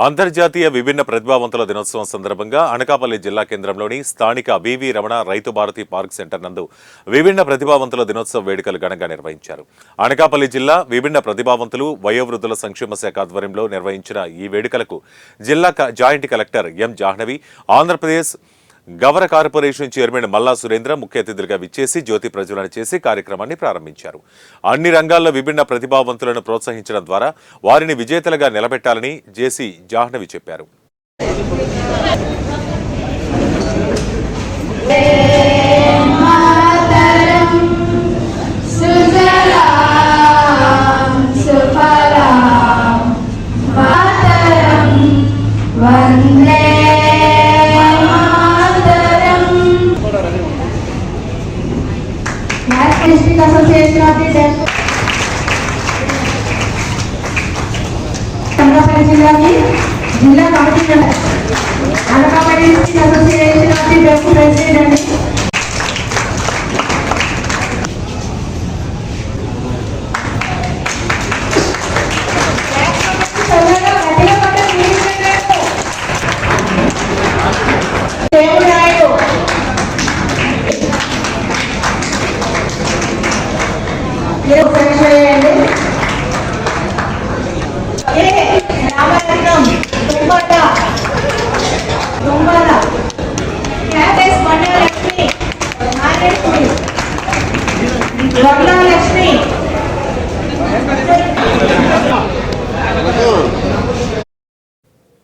అంతర్జాతీయ విభిన్న ప్రతిభావంతుల దినోత్సవం సందర్భంగా అనకాపల్లి జిల్లా కేంద్రంలోని స్థానిక వివి రమణ రైతు భారతి పార్క్ సెంటర్ నందు విభిన్న ప్రతిభావంతుల దినోత్సవ వేడుకలు ఘనంగా నిర్వహించారు. అనకాపల్లి జిల్లా విభిన్న ప్రతిభావంతులు వయోవృద్ధుల సంక్షేమ శాఖ ఆధ్వర్యంలో నిర్వహించిన ఈ వేడుకలకు జిల్లా joint collector M Jahnavi, Andhra Pradesh Gavara corporation chairman మల్లా సురేంద్ర ముఖ్య అతిథులుగా విచ్చేసి జ్యోతి ప్రజ్వలన చేసి కార్యక్రమాన్ని ప్రారంభించారు. అన్ని రంగాల్లో విభిన్న ప్రతిభావంతులను ప్రోత్సహించడం ద్వారా వారిని విజేతలుగా నిలబెట్టాలని జేసీ జాహ్నవి చెప్పారు. District Association of the Deaf Anakapalli Jilla ki Jilla Committee member Anakapalli District Association of the Deaf President Yes,